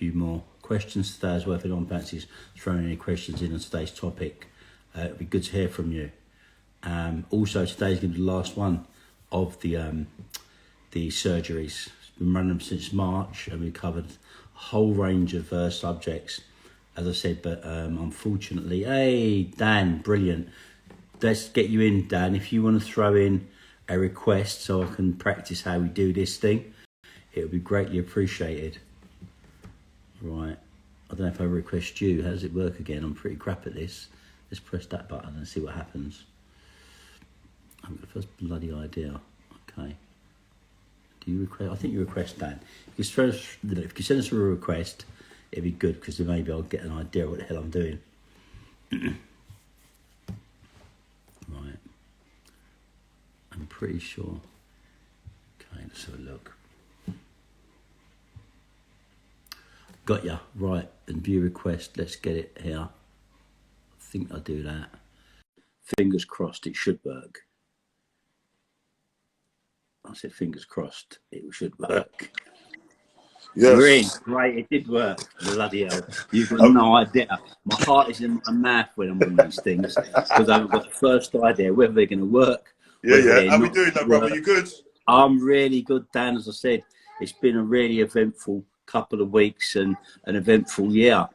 few more questions today as well. If anyone fancies throwing any questions in on today's topic, it'd be good to hear from you. Also, today's going to be the last one of the surgeries. Been running them since March, and we covered a whole range of subjects, as I said. But unfortunately, hey Dan, brilliant. Let's get you in, Dan. If you want to throw in a request so I can practice how we do this thing, it would be greatly appreciated. Right. I don't know if I request you. How does it work again? I'm pretty crap at this. Let's press that button and see what happens. I've got the first bloody idea. Okay. Do you request? I think you request Dan. If you send us a request, it'd be good, because then maybe I'll get an idea of what the hell I'm doing. Right. I'm pretty sure. Okay, let's have a look. Got ya. Right, and view request. Let's get it here. I think I'll do that. Fingers crossed it should work. I said fingers crossed it should work. Yes. We're in. Great, it did work. Bloody hell. You've got no idea. My heart is in my mouth when I'm on these things, because I haven't got the first idea whether they're going to work. Yeah. How we doing though, brother? You good? I'm really good, Dan. As I said, it's been a really eventful couple of weeks and an eventful year.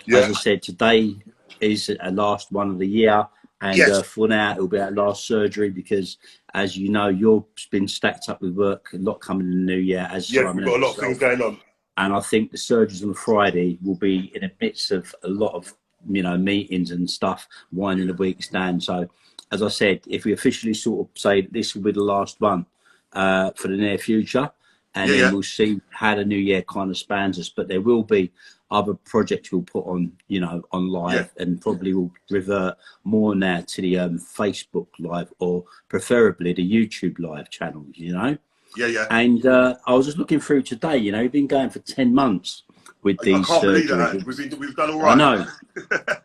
Yeah. As I said, today is a last one of the year, and for now it'll be our last surgery, because, as you know, you've been stacked up with work, a lot coming in the new year. We've got a lot of things going on, and I think the surgeries on Friday will be in the midst of a lot of meetings and stuff, winding the weeks down. So, as I said, if we officially sort of say this will be the last one for the near future, and then we'll see how the new year kind of spans us. But there will be other projects we'll put on, on live, and probably will revert more now to the Facebook live, or preferably the YouTube live channels, Yeah. And I was just looking through today, we've been going for 10 months with these surgeries. I can't believe that. We've done all right. I know.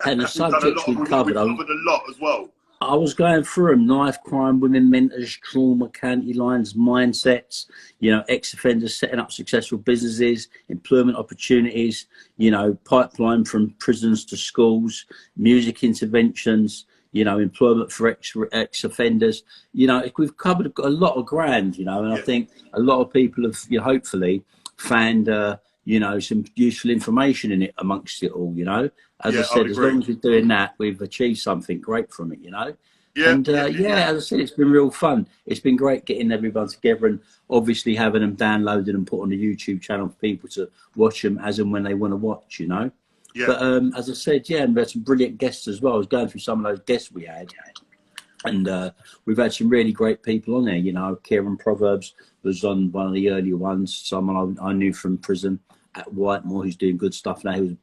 And the subjects we've covered. We've covered a lot as well. I was going through them: knife crime, women mentors, trauma, county lines, mindsets, ex-offenders setting up successful businesses, employment opportunities, pipeline from prisons to schools, music interventions, employment for ex-offenders. We've covered a lot of ground, and I think a lot of people have hopefully found some useful information in it amongst it all. As I said, as long as we're doing that, we've achieved something great from it. And as I said, it's been real fun. It's been great getting everyone together, and obviously having them downloaded and put on the YouTube channel for people to watch them as and when they want to watch. But as I said, and we had some brilliant guests as well. I was going through some of those guests we had, and we've had some really great people on there. Kieran Proverbs was on one of the earlier ones, someone I knew from prison at Whitemore, who's doing good stuff now. He was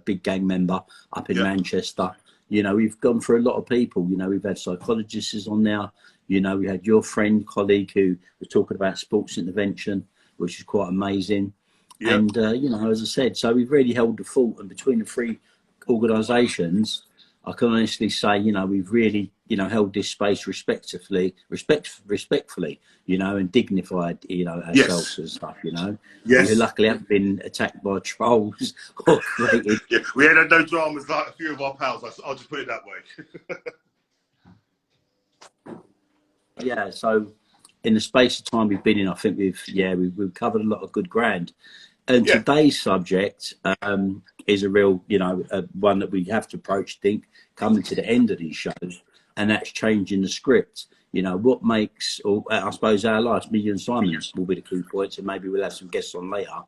big gang member up in Manchester. We've gone through a lot of people. We've had psychologists on there. We had your friend, colleague, who was talking about sports intervention, which is quite amazing. And as I said, so we've really held the fort, and between the three organisations, I can honestly say, we've really, held this space respectfully, and dignified, ourselves and stuff, We luckily haven't been attacked by trolls or created. We had no dramas like a few of our pals. I'll just put it that way. So in the space of time we've been in, I think we've covered a lot of good ground. And today's subject is a real, one that we have to approach, coming to the end of these shows, and that's changing the script. What makes, or I suppose our lives, me and Simon will be the key points, and maybe we'll have some guests on later.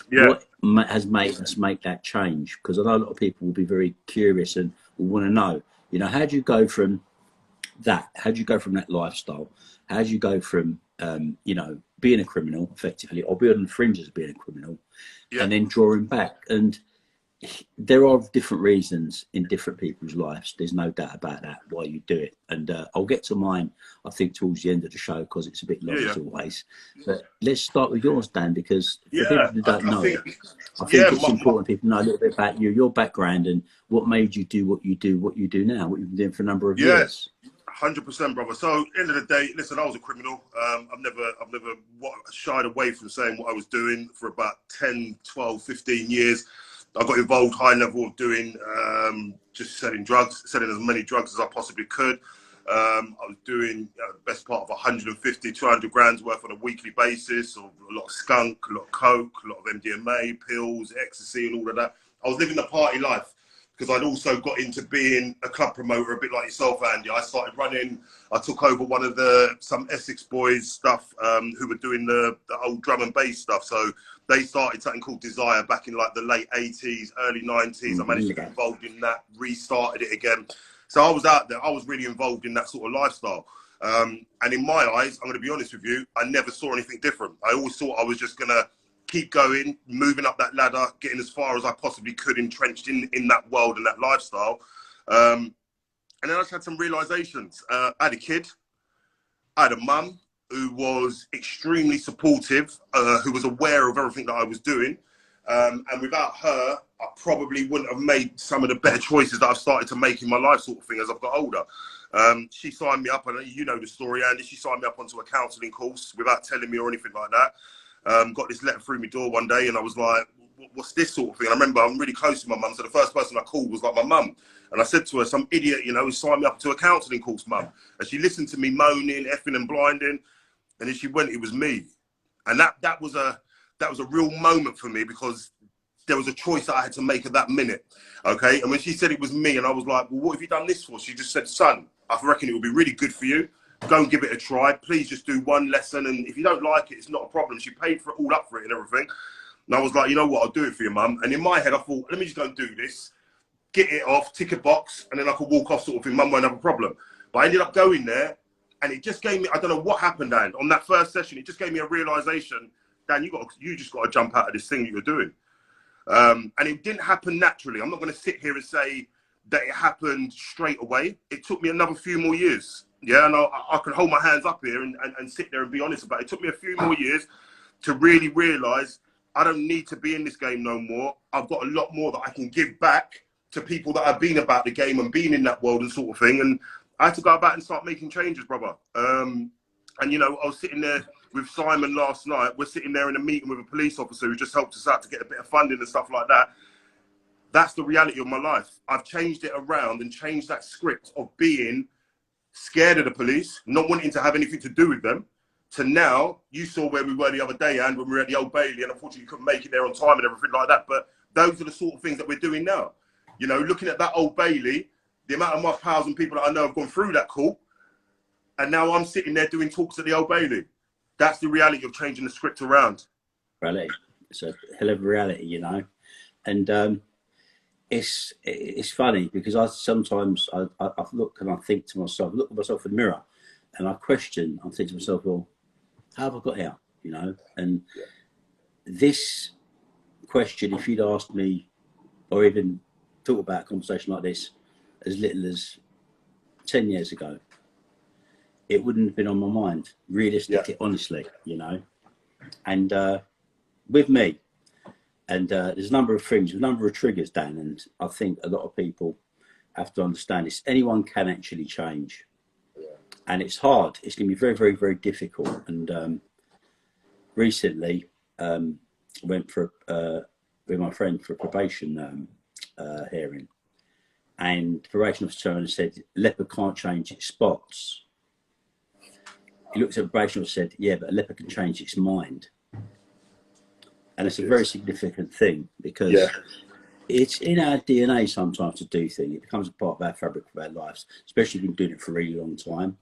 What has made us make that change? Because I know a lot of people will be very curious and will want to know, how do you go from that? How do you go from that lifestyle? How do you go from, being a criminal effectively, or being on the fringes of being a criminal, and then drawing back? And there are different reasons in different people's lives. There's no doubt about that, why you do it. And I'll get to mine, I think, towards the end of the show, because it's a bit long as always. But let's start with yours, Dan, because for people who don't know it, I think it's important people know a little bit about you, your background, and what made you do what you do now, what you've been doing for a number of years. 100%, brother. So, end of the day, listen, I was a criminal. I've never shied away from saying what I was doing for about 10, 12, 15 years. I got involved high level of doing just selling drugs, selling as many drugs as I possibly could. I was doing the best part of 150, 200 grams worth on a weekly basis, of a lot of skunk, a lot of coke, a lot of MDMA, pills, ecstasy, and all of that. I was living the party life, because I'd also got into being a club promoter, a bit like yourself, Andy. I started running, I took over some Essex boys stuff, who were doing the old drum and bass stuff. So they started something called Desire back in like the late 80s, early 90s. I managed to get involved in that, restarted it again. So I was out there, I was really involved in that sort of lifestyle. And in my eyes, I'm gonna be honest with you, I never saw anything different. I always thought I was just gonna keep going, moving up that ladder, getting as far as I possibly could, entrenched in that world and that lifestyle. And then I just had some realizations. I had a kid, I had a mum who was extremely supportive, who was aware of everything that I was doing. And without her, I probably wouldn't have made some of the better choices that I've started to make in my life, sort of thing, as I've got older. She signed me up, and you know the story, Andy. She signed me up onto a counselling course without telling me or anything like that. Got this letter through my door one day, and I was like, what's this sort of thing? And I remember I'm really close to my mum, so the first person I called was like my mum. And I said to her, some idiot, you know, who signed me up to a counselling course, mum. And she listened to me moaning, effing and blinding, and then she went, it was me. And that was a real moment for me, because there was a choice that I had to make at that minute, okay? And when she said it was me, and I was like, well, what have you done this for? She just said, son, I reckon it would be really good for you. Go and give it a try. Please just do one lesson, and if you don't like it, it's not a problem. She paid for it, all up for it and everything. And I was like, you know what, I'll do it for you, mum. And in my head, I thought, let me just go and do this, get it off, tick a box, and then I could walk off sort of thing. Mum won't have a problem. But I ended up going there, and it just gave me, I don't know what happened, Dan, on that first session, it just gave me a realization, Dan, you just got to jump out of this thing that you're doing. And it didn't happen naturally. I'm not going to sit here and say that it happened straight away. It took me another few more years. Yeah, and I can hold my hands up here and sit there and be honest about it. It took me a few more years to really realize I don't need to be in this game no more. I've got a lot more that I can give back to people that have been about the game and been in that world and sort of thing. And I had to go about and start making changes, brother. And, you know, I was sitting there with Simon last night. We're sitting there in a meeting with a police officer who just helped us out to get a bit of funding and stuff like that. That's the reality of my life. I've changed it around and changed that script of being scared of the police, not wanting to have anything to do with them, to now, you saw where we were the other day, and when we were at the Old Bailey, and unfortunately you couldn't make it there on time and everything like that. But those are the sort of things that we're doing now. You know, looking at that Old Bailey, the amount of my pals and people that I know have gone through that court, and now I'm sitting there doing talks at the Old Bailey. That's the reality of changing the script around. Reality. It's a hell of a reality, you know. And it's funny, because I sometimes I look and I think to myself, look at myself in the mirror, and I question. I think to myself, well, how have I got here? You know, and this question, if you'd asked me, or even talk about a conversation like this as little as 10 years ago, it wouldn't have been on my mind, realistically, honestly, you know. And with me, and there's a number of things, a number of triggers, Dan, and I think a lot of people have to understand this. Anyone can actually change. And it's hard. It's going to be very, very, very difficult. And recently, I went for with my friend for a probation hearing, and the probation officer turned and said, "Leopard can't change its spots." He looked at the probation officer and said, "Yeah, but a leopard can change its mind." And it's a very significant thing, because it's in our DNA sometimes to do things. It becomes a part of our fabric of our lives, especially if you've been doing it for a really long time.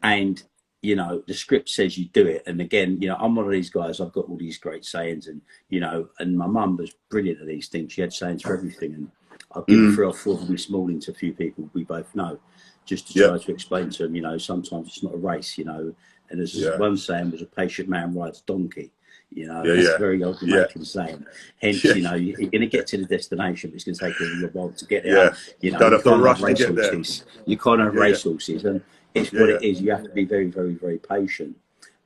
And, you know, the script says you do it. And again, you know, I'm one of these guys, I've got all these great sayings, and, you know, and my mum was brilliant at these things. She had sayings for everything. And I'll give 3 or 4 of them this morning to a few people we both know, just to try to explain to them, you know, sometimes it's not a race, you know. And there's one saying was, a patient man rides a donkey. You know, that's a very old American saying. Hence, you know, you're going to get to the destination, but it's going to take a little while to get there. You know, you can't have racehorses. You can't have racehorses, and it's what it is. You have to be very, very, very patient.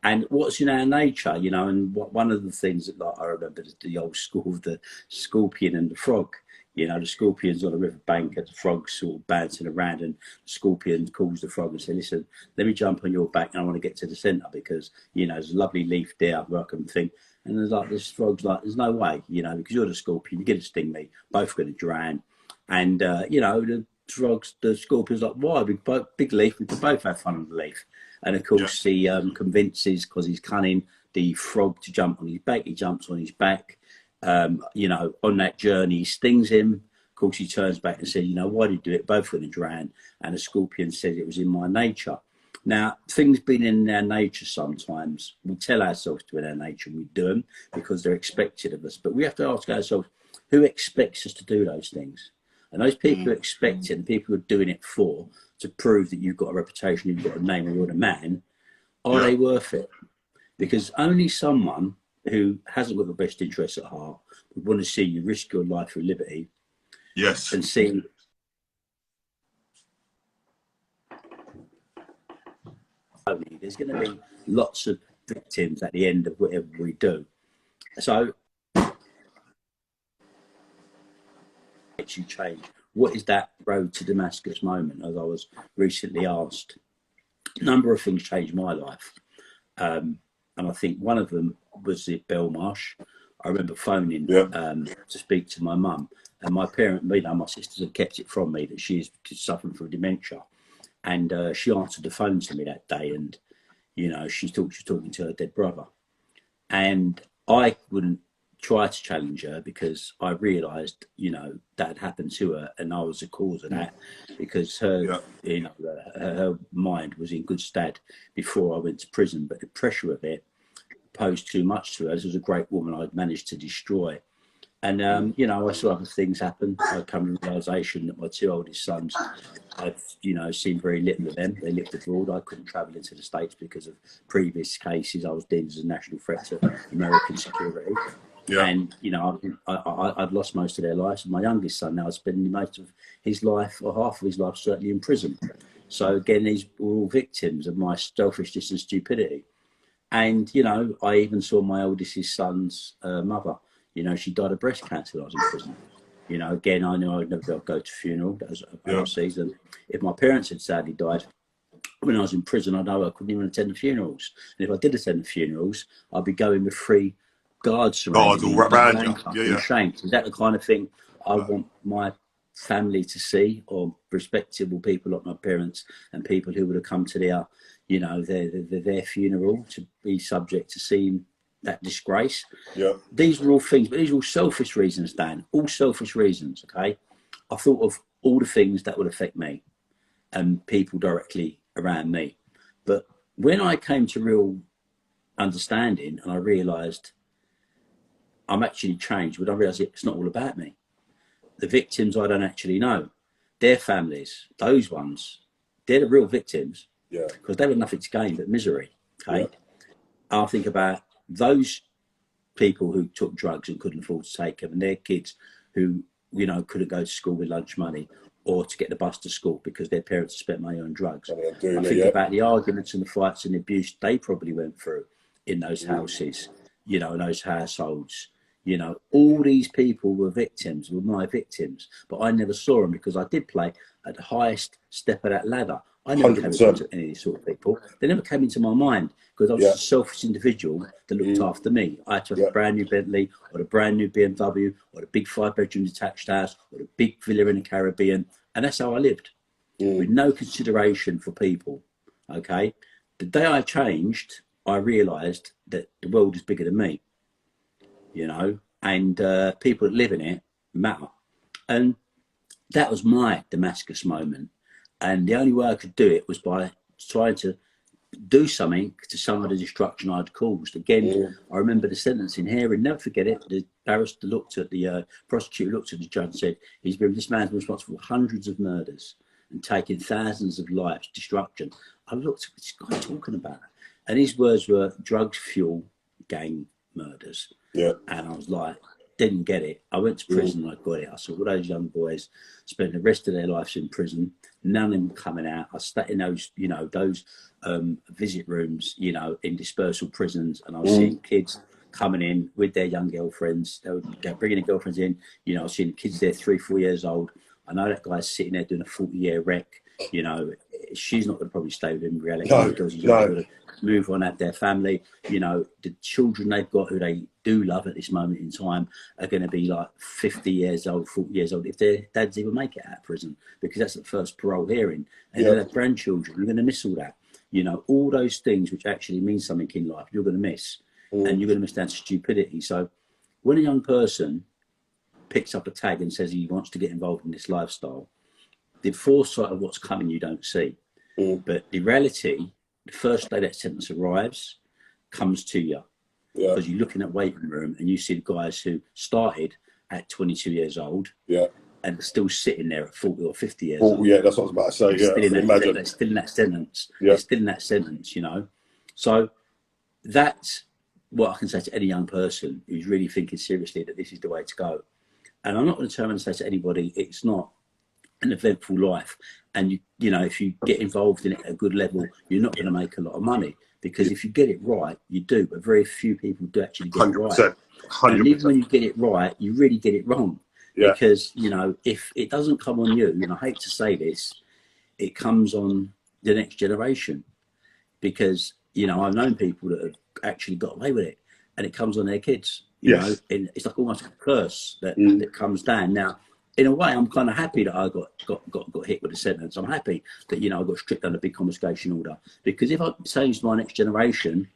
And what's in our nature, you know, and one of the things that, like, I remember the old school of the scorpion and the frog. You know, the scorpion's on a river bank and the frog's sort of bouncing around, and the scorpion calls the frog and says, listen, let me jump on your back and I want to get to the centre because, you know, there's a lovely leaf there where I can think. And there's like, this frog's like, there's no way, you know, because you're the scorpion, you're going to sting me, both going to drown. And, you know, the scorpion's like, why? Big leaf, we can both have fun on the leaf. And of course, he convinces, because he's cunning, the frog to jump on his back. He jumps on his back. You know, on that journey, he stings him. Of course, he turns back and says, you know, why did you do it? Both going to drown. And the scorpion says it was in my nature. Now, things being in our nature sometimes, we tell ourselves to in our nature, and we do them because they're expected of us. But we have to ask ourselves, who expects us to do those things? And those people who expect it, and people who are doing it for, to prove that you've got a reputation, you've got a name, or you're the man, are they worth it? Because only someone who hasn't got the best interests at heart would want to see you risk your life for liberty. Yes. And see there's going to be lots of victims at the end of whatever we do. So makes you change. What is that road to Damascus moment? As I was recently asked, a number of things changed my life. And I think one of them was at Belmarsh. I remember phoning to speak to my mum, and my parent, you know, my sisters had kept it from me that she is suffering from dementia. And she answered the phone to me that day, and, you know, she thought she was talking to her dead brother. And I wouldn't try to challenge her because I realised, you know, that had happened to her, and I was the cause of that, because her, you know, her mind was in good stead before I went to prison. But the pressure of it posed too much to her. As was a great woman I'd managed to destroy. And, you know, I saw other things happen. I come to the realisation that my two oldest sons, I've, you know, seen very little of them. They lived abroad. I couldn't travel into the States because of previous cases. I was deemed as a national threat to American security. And, you know, I'd lost most of their lives. And my youngest son now is spending most of his life, or half of his life, certainly in prison. So, again, these were all victims of my selfishness and stupidity. And, you know, I even saw my oldest son's mother. You know, she died of breast cancer when I was in prison. You know, again, I knew I'd never go to a funeral. That was overseas. And if my parents had sadly died when I was in prison, I know I couldn't even attend the funerals. And if I did attend the funerals, I'd be going with 3 guards surrounding me, handcuffed and shanked. Is that the kind of thing I want my family to see, or respectable people like my parents and people who would have come to their, you know, their funeral, to be subject to seeing that disgrace? These were all things, but these are all selfish reasons, Dan. All selfish reasons. Okay, I thought of all the things that would affect me and people directly around me. But when I came to real understanding and I realised I'm actually changed, when I realised it's not all about me. The victims I don't actually know, their families, those ones, they're the real victims, because they had nothing to gain but misery. Okay, I think about those people who took drugs and couldn't afford to take them, and their kids who, you know, couldn't go to school with lunch money or to get the bus to school because their parents spent money on drugs. I think about the arguments and the fights and the abuse they probably went through in those houses, you know, in those households. You know, all these people were victims, were my victims, but I never saw them because I did play at the highest step of that ladder. I never came into any of these sort of people. They never came into my mind because I was just a selfish individual that looked after me. I had to have a brand new Bentley, or a brand new BMW, or a big 5-bedroom detached house, or a big villa in the Caribbean. And that's how I lived, with no consideration for people. Okay. The day I changed, I realised that the world is bigger than me, you know, and people that live in it matter. And that was my Damascus moment. And the only way I could do it was by trying to do something to some of the destruction I'd caused. Again, I remember the sentencing hearing, never forget it. The barrister looked at the prosecutor, looked at the judge and said, this man's been responsible for hundreds of murders and taking thousands of lives, destruction. I looked, what's this guy talking about? And his words were drugs, fuel, gang murders. And I was like, didn't get it. I went to prison and I got it. I saw all those young boys spend the rest of their lives in prison. None of them coming out. I sat in those, those visit rooms, in dispersal prisons, and I was seeing kids coming in with their young girlfriends. They were bringing their girlfriends in. You know, seeing kids there 3, 4 years old. I know that guy's sitting there doing a 40-year wreck. You know, she's not going to probably stay with him in reality, because he's going to move on, have their family. You know, the children they've got who they do love at this moment in time are going to be like 50 years old, 40 years old if their dads even make it out of prison, because that's the first parole hearing. And they'll have grandchildren. You're going to miss all that. You know, all those things which actually mean something in life, you're going to miss. And you're going to miss that stupidity. So when a young person picks up a tag and says he wants to get involved in this lifestyle, the foresight of what's coming you don't see. But the reality, the first day that sentence arrives, comes to you. Because you're looking at waiting room and you see the guys who started at 22 years old and are still sitting there at 40 or 50 years old. Yeah, that's what I was about to say. They're still in that sentence. They're still in that sentence, you know. So that's what I can say to any young person who's really thinking seriously that this is the way to go. And I'm not going to turn around and say to anybody, it's not an eventful life. And, you know, if you get involved in it at a good level, you're not going to make a lot of money. Because if you get it right, you do. But very few people do actually get it right. 100%. And even when you get it right, you really get it wrong. Because, you know, if it doesn't come on you, and I hate to say this, it comes on the next generation. Because, you know, I've known people that have actually got away with it, and it comes on their kids. You know, and it's like almost a curse that comes down. Now, in a way, I'm kind of happy that I got hit with a sentence. I'm happy that, you know, I got stripped under a big confiscation order, because if I changed my next generation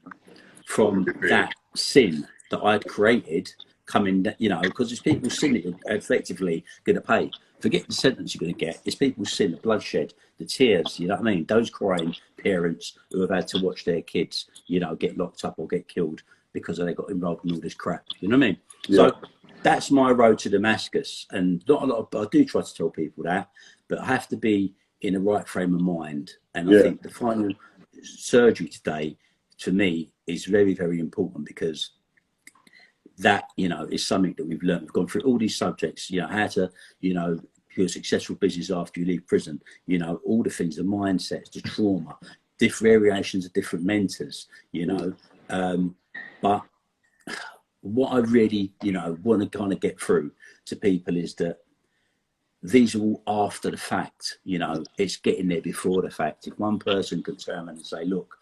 from that sin that I'd created, coming, you know, because it's people's sin that you're effectively going to pay. Forget the sentence you're going to get. It's people's sin, the bloodshed, the tears. You know what I mean? Those crying parents who have had to watch their kids, you know, get locked up or get killed because they got involved in all this crap. You know what I mean? So that's my road to Damascus. And not a lot of, I do try to tell people that, but I have to be in the right frame of mind. And I think the final surgery today, to me, is very, very important, because that, you know, is something that we've learned. We've gone through all these subjects, you know, how to, you know, do a successful business after you leave prison, you know, all the things, the mindsets, the trauma, different variations of different mentors, you know. But what I really, you know, want to kind of get through to people is that these are all after the fact. You know, it's getting there before the fact. If one person can turn around and say, look,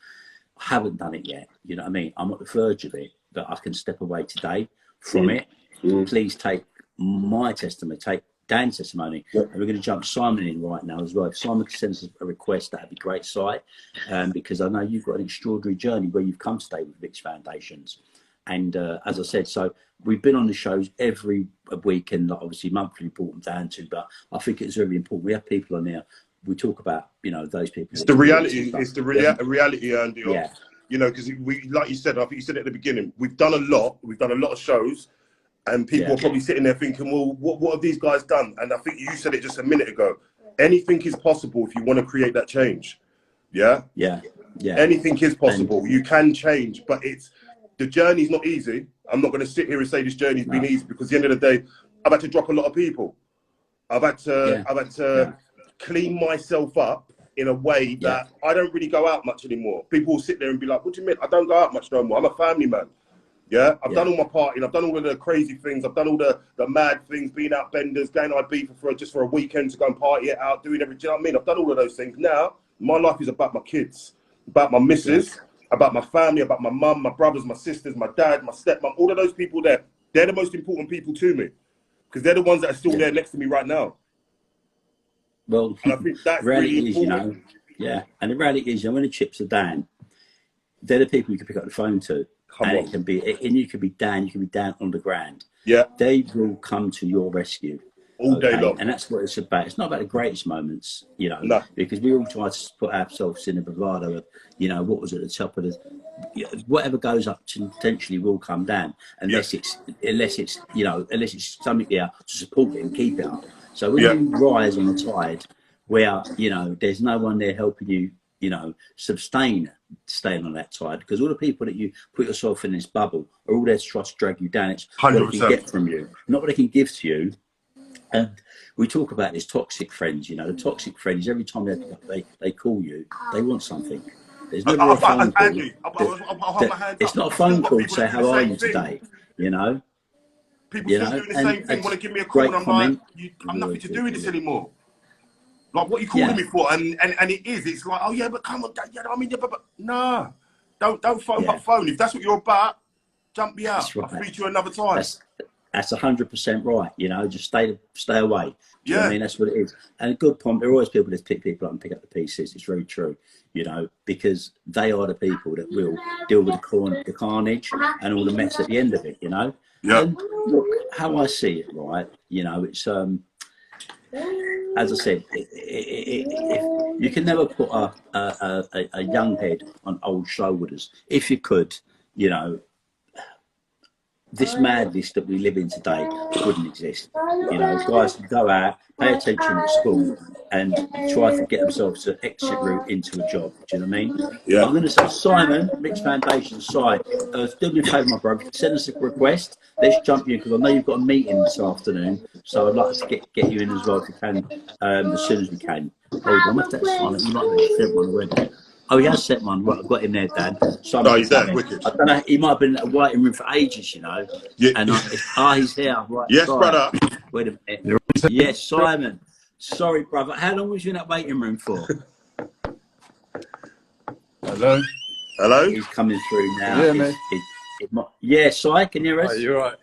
I haven't done it yet, you know what I mean, I'm at the verge of it, but I can step away today from it. Please take my testimony, take Dan's testimony, and we're going to jump Simon in right now as well. If Simon can send us a request, that'd be great, Si, because I know you've got an extraordinary journey where you've come today with Mixed Foundations. And as I said, so we've been on the shows every week, and obviously monthly report them down to, but I think it's really important. We have people on there. We talk about, you know, those people. It's the reality. It's the reality, Andy. You know, because we, like you said, I think you said it at the beginning, we've done a lot. We've done a lot of shows, and people are probably sitting there thinking, well, what have these guys done? And I think you said it just a minute ago. Anything is possible if you want to create that change. Anything is possible. You can change, but the journey's not easy. I'm not going to sit here and say this journey's been easy, because at the end of the day, I've had to drop a lot of people. I've had to clean myself up in a way that I don't really go out much anymore. People will sit there and be like, what do you mean? I don't go out much no more. I'm a family man. I've done all my partying. I've done all of the crazy things. I've done all the mad things, being out benders, going to Ibiza just for a weekend to go and party it out, doing everything. Do you know what I mean? I've done all of those things. Now, my life is about my kids, about my missus, about my family, about my mum, my brothers, my sisters, my dad, my stepmom, all of those people there. They're the most important people to me, because they're the ones that are still there next to me right now. Well, and I think that's reality really is, you know, and the reality is, you know, when the chips are down, they're the people you can pick up the phone to. It can be, and you can be down on the ground. They will come to your rescue all day long, and that's what it's about. It's not about the greatest moments, you know, because we all try to put ourselves in the bravado of, you know, what was at the top of the, whatever goes up potentially will come down, unless it's you know, unless it's something there to support it and keep it up. So when you rise on the tide, where, you know, there's no one there helping you, you know, staying on that tide, because all the people that you put yourself in this bubble are all there to try to drag you down. It's 100%. What they can get from you, not what they can give to you. And we talk about this toxic friends, you know, the toxic friends, every time they call you, they want something. There's never a phone call. Andy, I'll hold my hand It's up. not a I've still phone got call to people say, that do the how are same you thing. today? You know? People still doing the same thing, want to give me a call, and I'm like, I'm nothing to do with this anymore. Like, what are you calling me for? And it is. It's like, oh yeah, but come on, you know, I mean, yeah, but nah, don't phone my phone. If that's what you're about, jump me out. I'll speak to you another time. That's 100% right. You know, just stay away. Do you know what I mean? That's what it is. And a good point. There are always people that pick people up and pick up the pieces. It's very true. You know, because they are the people that will deal with the carnage and all the mess at the end of it. You know. Yeah. And look, how I see it, right? You know, it's as I said, you can never put a young head on old shoulders. If you could, you know, this madness that we live in today wouldn't exist. You know, guys can go out, pay attention at school, and try to get themselves to exit route into a job. Do you know what I mean? Yeah. I'm going to say, Simon, Rich Foundation, do me a favour, my brother. Send us a request. Let's jump you, because I know you've got a meeting this afternoon. So I'd like to get you in as well if we can, as soon as we can. Hold on, what's that, Simon? You might have sent one already. Oh, he has sent one. Right, I've got him there, Dan. Oh, he's there. Wicked. I don't know. He might have been waiting room for ages, you know. Yeah. And he's here. Right. Yes, sorry. brother. Wait a minute. Yes, Simon. Sorry, brother. How long was you in that waiting room for? Hello. Hello. He's coming through now. Can you hear me? Yeah, Si, can you hear us? You're right.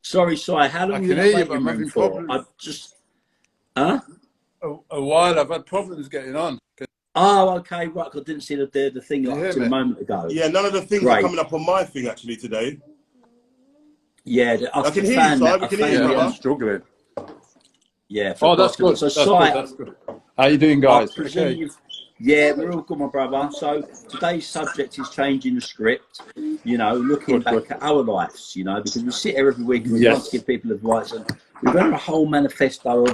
Sorry, Si. How long were you in that waiting room for? I just. Huh? A while. I've had problems getting on. Oh, okay, right. I didn't see the thing up to a moment ago. Yeah, none of the things are coming up on my thing actually today. Yeah, I can hear you, Si. We can hear you, I'm struggling. Yeah. Oh, that's good. So, that's good. How you doing, guys? Okay. Yeah, we're all good, my brother. So today's subject is changing the script. You know, looking back at our lives. You know, because we sit here every week and we want to give people advice, and we've got a whole manifesto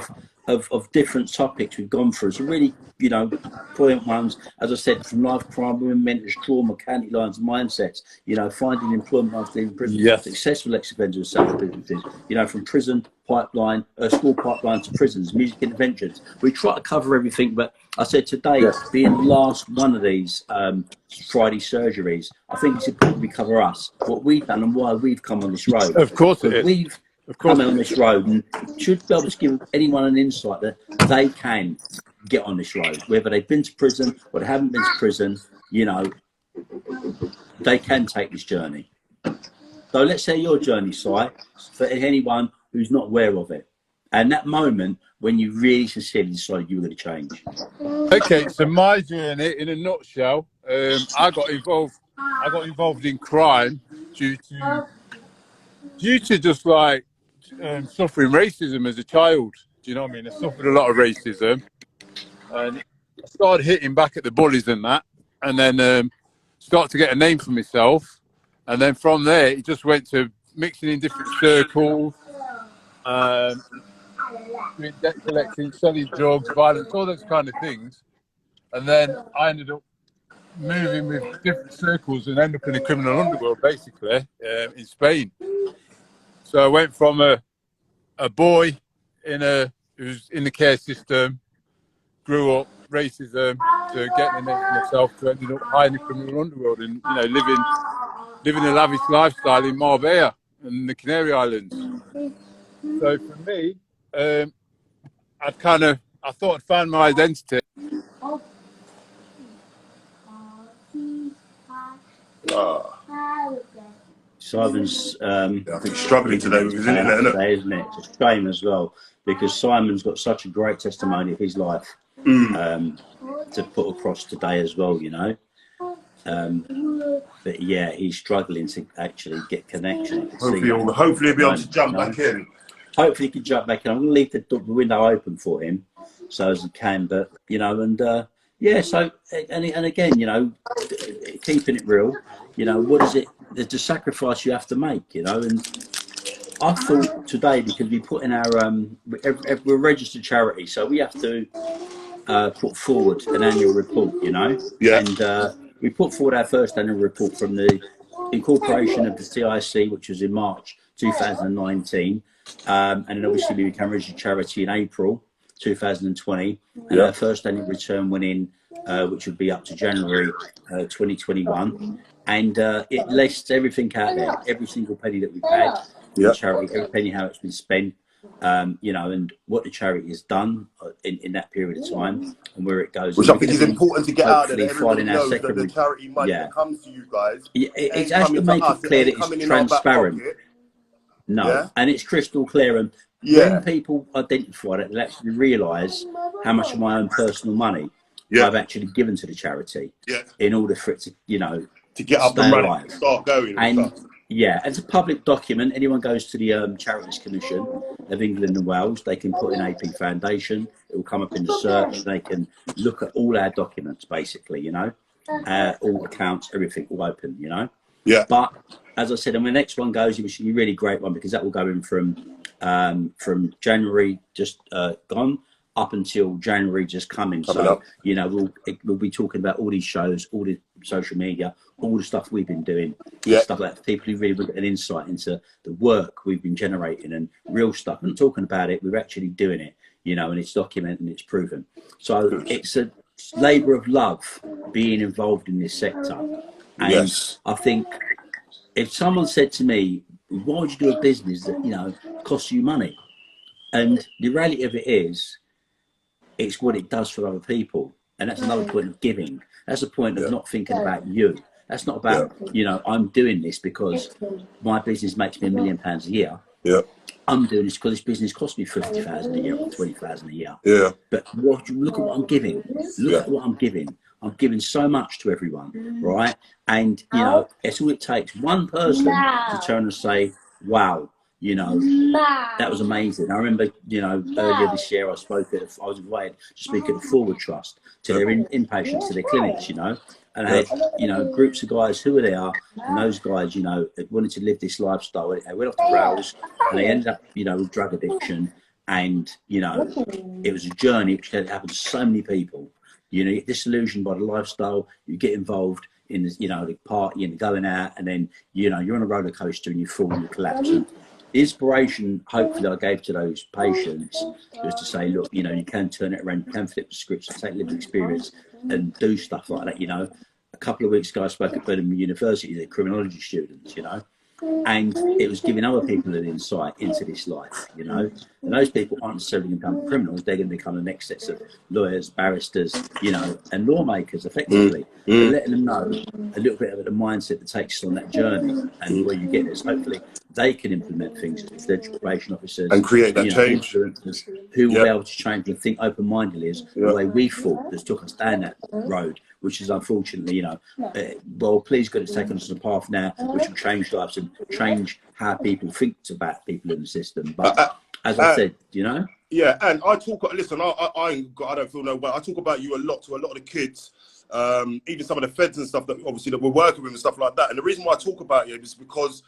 of different topics we've gone through. So really, you know, brilliant ones, as I said, from life, crime, women, mentors, trauma, county lines, mindsets, you know, finding employment after in prison, successful ex-offenders, self-businesses, you know, from prison pipeline, school pipeline to prisons, music interventions. We try to cover everything, but I said today, being the last one of these Friday surgeries, I think it's important we cover us, what we've done and why we've come on this road. Of course it is. We've come on this road and should be able to give anyone an insight that they can get on this road, whether they've been to prison or they haven't been to prison, you know, they can take this journey. So let's say your journey, Si, for anyone who's not aware of it, and that moment when you really sincerely decided you were going to change. Okay, so my journey, in a nutshell, I got involved in crime due to just like suffering racism as a child. Do you know what I mean? I suffered a lot of racism, and I started hitting back at the bullies and that, and then started to get a name for myself, and then from there it just went to mixing in different circles, doing debt collecting, selling drugs, violence, all those kind of things, and then I ended up moving with different circles and ended up in the criminal underworld, basically, in Spain. So I went from a boy who's in the care system, grew up racism, to getting a name for myself, to ending up high in the criminal underworld and, you know, living a lavish lifestyle in Marbella and the Canary Islands. So for me, I thought I'd found my identity. Simon's I think struggling today with his internet, isn't it? It's a shame as well, because Simon's got such a great testimony of his life to put across today as well, you know. But yeah, he's struggling to actually get connection. hopefully he'll be able to jump back in. Hopefully he can jump back in. I'm going to leave the window open for him so as he can, but you know, and yeah, so and again, you know, keeping it real, you know, what is it? There's a sacrifice you have to make, you know. And I thought today, because we put in our we're a registered charity, so we have to put forward an annual report, you know. And we put forward our first annual report from the incorporation of the CIC, which was in March 2019, and then obviously we became registered charity in April 2020, and our first annual return went in which would be up to January 2021. And it lists everything out there, every single penny that we've had for charity, every penny how it's been spent, you know, and what the charity has done in that period of time and where it goes. Which I think is important to get out there, that everybody knows that the second, charity money that comes to you guys it's actually to make it clear that it's transparent. No, and it's crystal clear. And when people identify it, they'll actually realise how much of my own personal money I've actually given to the charity in order for it to, you know, to get up and running, start going. And it's a public document. Anyone goes to the Charities Commission of England and Wales, they can put in AP Foundation. It will come up in the search. They can look at all our documents, basically, you know, all accounts, everything will open, you know. But as I said, and the next one goes, it should be a really great one because that will go in from January just gone up until January just coming. So, you know, we'll be talking about all these shows, all the social media, all the stuff we've been doing, stuff like that, people who really get an insight into the work we've been generating and real stuff. I'm not talking about it, we're actually doing it, you know, and it's documented and it's proven. So it's a labour of love being involved in this sector. And I think if someone said to me, why would you do a business that, you know, costs you money? And the reality of it is, it's what it does for other people. And that's another point of giving. That's a point of not thinking about you. That's not about, you know, I'm doing this because my business makes me £1 million a year. I'm doing this because this business costs me 50,000 a year or 20,000 a year. But look at what I'm giving. Look at what I'm giving. I'm giving so much to everyone, right? And, you know, it's all it takes. One person to turn and say, wow, you know, that was amazing. I remember, you know, earlier this year I was invited to speak at the Forward Trust to their inpatients, to their clinics, you know, and I had, you know, groups of guys who were there, and those guys, you know, wanted to live this lifestyle. They went off the rails and they ended up, you know, with drug addiction. And, you know, it was a journey which had happened to so many people. You know, you get disillusioned by the lifestyle, you get involved in the, you know, the party and the going out, and then, you know, you're on a roller coaster and you fall and you collapse. And the inspiration, hopefully, I gave to those patients was to say, look, you know, you can turn it around, you can flip the scripts, take lived experience and do stuff like that, you know. A couple of weeks ago, I spoke at Birmingham University to criminology students, you know, and it was giving other people an insight into this life, you know. And those people aren't necessarily going to become criminals, they're going to become the next sets of lawyers, barristers, you know, and lawmakers, effectively. But letting them know a little bit of the mindset that takes us on that journey and where you get this. Hopefully, they can implement things as their probation officers and create that change. Who will be able to change and think open-mindedly as the way we thought that took us down that road, which is unfortunately, you know, well, please God, it's taken us on a path now which will change lives and change how people think about people in the system. But as I said, you know. Yeah, and I talk. Listen, I don't feel no way. I talk about you a lot to a lot of the kids, even some of the feds and stuff that obviously that we're working with and stuff like that. And the reason why I talk about you is because,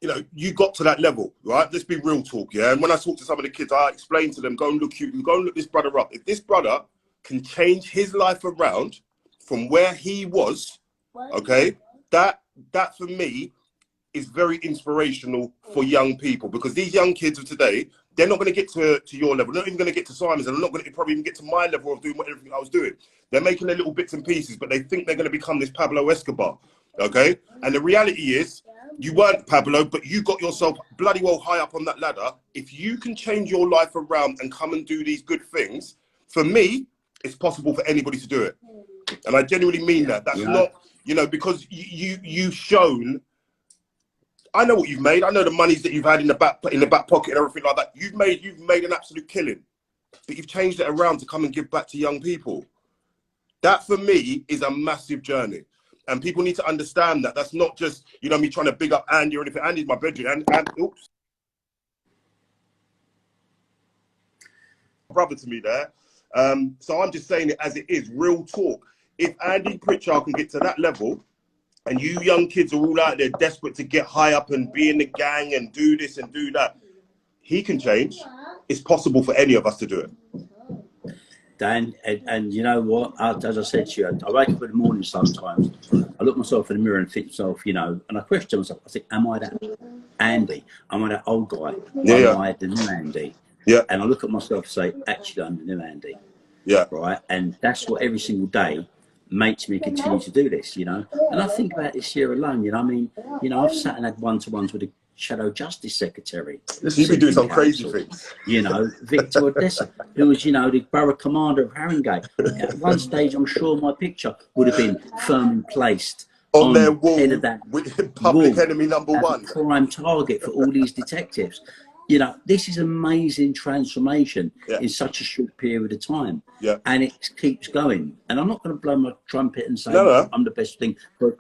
you know, you got to that level, right? Let's be real talk, yeah. And when I talk to some of the kids, I explain to them, go and look this brother up. If this brother can change his life around from where he was, okay, that for me is very inspirational for young people, because these young kids of today, they're not going to get to your level. They're not even going to get to Simon's, and they're not going to probably even get to my level of doing everything I was doing. They're making their little bits and pieces, but they think they're going to become this Pablo Escobar, okay? And the reality is, you weren't Pablo, but you got yourself bloody well high up on that ladder. If you can change your life around and come and do these good things, for me, it's possible for anybody to do it. And I genuinely mean that. That's not, you know, because you've shown. I know what you've made. I know the monies that you've had in the back pocket and everything like that. You've made an absolute killing, but you've changed it around to come and give back to young people. That for me is a massive journey, and people need to understand that. That's not just, you know, me trying to big up Andy or anything. Andy's my bedroom, and oops, brother to me there. So I'm just saying it as it is, real talk. If Andy Pritchard can get to that level, and you young kids are all out there desperate to get high up and be in the gang and do this and do that, he can change. It's possible for any of us to do it. Dan, and you know what? As I said to you, I wake up in the morning sometimes, I look myself in the mirror and think to myself, you know, and I question myself, I think, am I that Andy? Am I that old guy? Am I the new Andy? Yeah. And I look at myself and say, actually, I'm the new Andy. Yeah. Right. And that's what every single day makes me continue to do this, you know. And I think about this year alone, you know, I mean, you know, I've sat and had one-to-ones with the Shadow Justice Secretary. Listen, you've been doing some crazy things. You know, Victor Odessa, who was, you know, the borough commander of Haringey. At one stage, I'm sure my picture would have been firmly placed on their wall, head of that with public enemy number one. Prime target for all these detectives. You know, this is amazing transformation in such a short period of time. Yeah. And it keeps going. And I'm not going to blow my trumpet and say I'm the best thing, but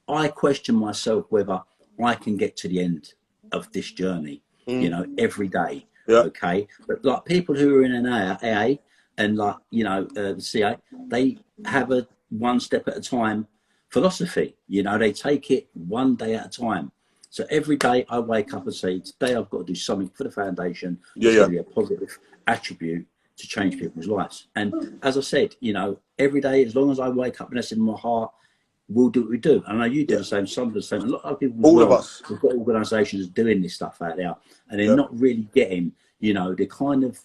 I question myself whether I can get to the end of this journey, you know, every day. Yeah. Okay. But like people who are in an AA and like, you know, the CA, they have a one step at a time philosophy. You know, they take it one day at a time. So every day I wake up and say, today I've got to do something for the foundation. It's going to be a positive attribute to change people's lives. And as I said, you know, every day, as long as I wake up and that's in my heart, we'll do what we do. And I know you do the same, some of the same. A lot of people, all of us, we've got organisations doing this stuff out there, and they're not really getting, you know, the kind of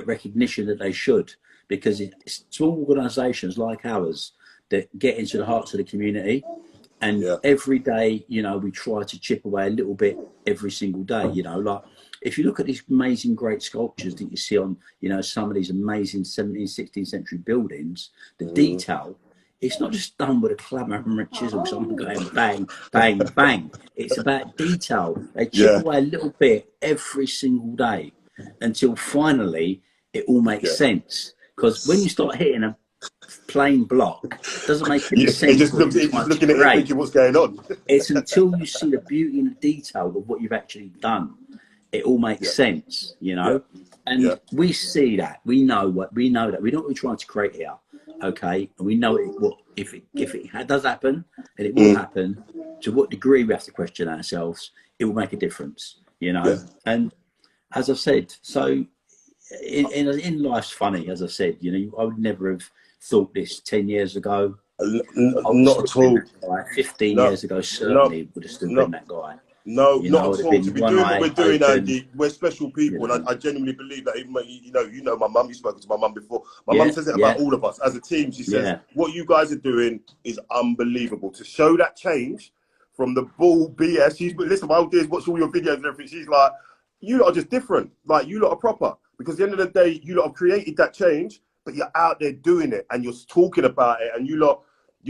recognition that they should, because it's small organisations like ours that get into the hearts of the community. And every day, you know, we try to chip away a little bit every single day, you know, like if you look at these amazing, great sculptures that you see on, you know, some of these amazing 17th, 16th century buildings, the detail, it's not just done with a clamor and a chisel, someone going bang, bang, bang. It's about detail. They chip away a little bit every single day until finally it all makes sense. Because when you start hitting a plain block, doesn't make any sense. It's just looking at it thinking what's going on. It's until you see the beauty and the detail of what you've actually done, it all makes sense, you know. And we see that, we know that we know what we're trying to create here, okay, and we know if it does happen, and it will happen, to what degree we have to question ourselves, it will make a difference, you know. And as I said, so in life's funny, as I said, you know, I would never have thought this 10 years ago. Not at all. 15 years ago, certainly would have still been that guy. No, not at all. To be doing what we're doing, Andy, we're special people, and I genuinely believe that. Even you know my mum. You've spoken to my mum before. My mum says it about all of us as a team. She says what you guys are doing is unbelievable. To show that change from the bull BS. Listen, my old dears watch all your videos and everything. She's like, you lot are just different. Like, you lot are proper, because at the end of the day, you lot have created that change, but you're out there doing it and you're talking about it, and you're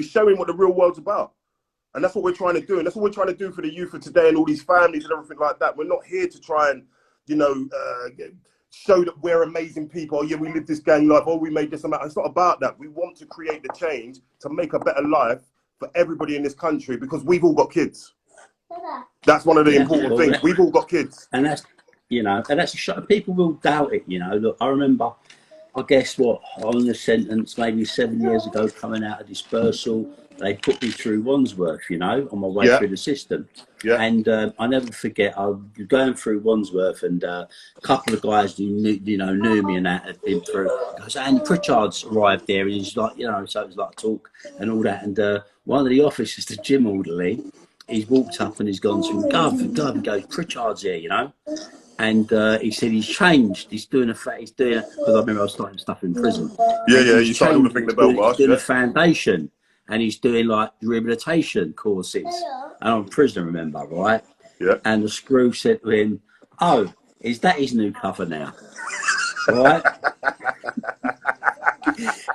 showing what the real world's about. And that's what we're trying to do. And that's what we're trying to do for the youth of today and all these families and everything like that. We're not here to try and, you know, show that we're amazing people. Oh, yeah, we live this gang life. Oh, we made this amount. It's not about that. We want to create the change to make a better life for everybody in this country, because we've all got kids. That's one of the important things. We've all got kids. And that's, you know, and that's people will doubt it, you know. Look, I remember, I guess on the sentence maybe 7 years ago, coming out of dispersal, they put me through Wandsworth, you know, on my way through the system. And I never forget, I was going through Wandsworth, and a couple of guys who knew me and that had been through. Goes, and Pritchard's arrived there, and he's like, you know, so it was like talk and all that. And one of the officers, the gym orderly, he's walked up and he's gone to Gov, he goes, Pritchard's here, you know. And he said he's changed. He's doing because I remember I was starting stuff in prison. You started all the thing the bell march. He's doing a foundation, and he's doing like rehabilitation courses. And I'm a prisoner, remember, right? Yeah. And the screw said to him, "Oh, is that his new cover now?" Right?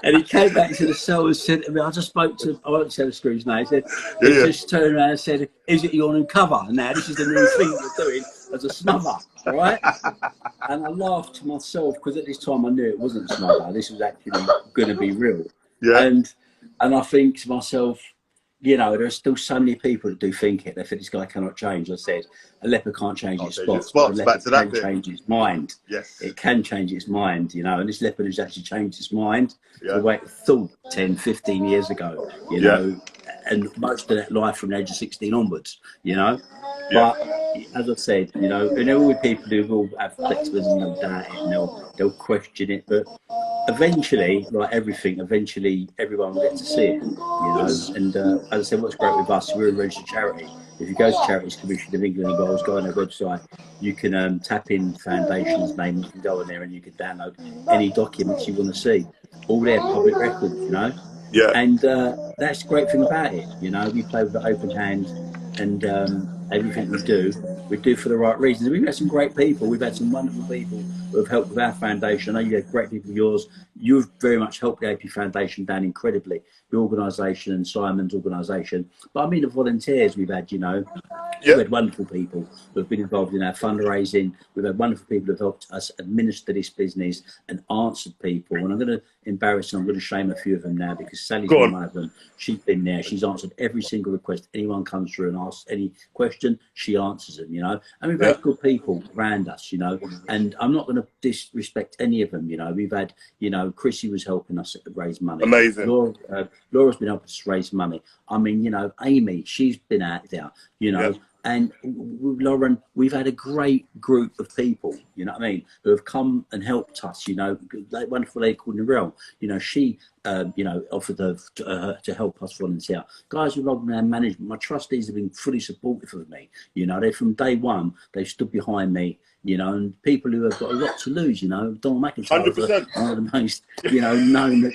And he came back to the cell and said to me, I just spoke to, I won't say the screw's name, he said, he just turned around and said, "Is it your new cover? Now this is the new thing you're doing as a smother," right? And I laughed to myself, because at this time I knew it wasn't smother, this was actually going to be real. And I think to myself, you know, there are still so many people that do think it. They think this guy cannot change. I said, a leopard can't change its spots, but a leopard can change its mind. Yes. It can change its mind, you know, and this leopard has actually changed its mind the way it thought 10, 15 years ago, you know, and most of that life from the age of 16 onwards, you know. But as I said, you know, and there will be people who will have flexibility and they'll doubt it and they'll question it, but eventually, like everything, eventually everyone will get to see it, you know. And as I said, what's great with us, we're a registered charity. If you go to Charities Commission of England and Wales, go on their website, you can tap in foundation's name, you can go on there and you can download any documents you want to see. All their public records, you know. Yeah. And that's the great thing about it, you know. We play with an open hand, and everything we do for the right reasons. We've had some great people. We've had some wonderful people who have helped with our foundation. I know you had great people. Yours, you've very much helped the AP Foundation down incredibly. The organisation and Simon's organisation. But I mean the volunteers we've had, you know. Yeah. We've had wonderful people who have been involved in our fundraising. We've had wonderful people who have helped us administer this business and answered people. And I'm going to embarrass them. I'm going to shame a few of them now because Sally's been one of them. She's been there. She's answered every single request. Anyone comes through and asks any question, she answers them, you know. And we've had good people around us, you know. And I'm not going to disrespect any of them, you know. We've had, you know, Chrissy was helping us raise money. Amazing. Laura's been helping us raise money. I mean, you know, Amy, she's been out there, you know. Yeah. And Lauren, we've had a great group of people, you know what I mean, who have come and helped us, you know, that wonderful lady called Narelle, you know, she, you know, offered to help us volunteer. Guys who log around management, my trustees have been fully supportive of me, you know, they're from day one, they've stood behind me, you know, and people who have got a lot to lose, you know, Don McIntyre, one of the most, you know, known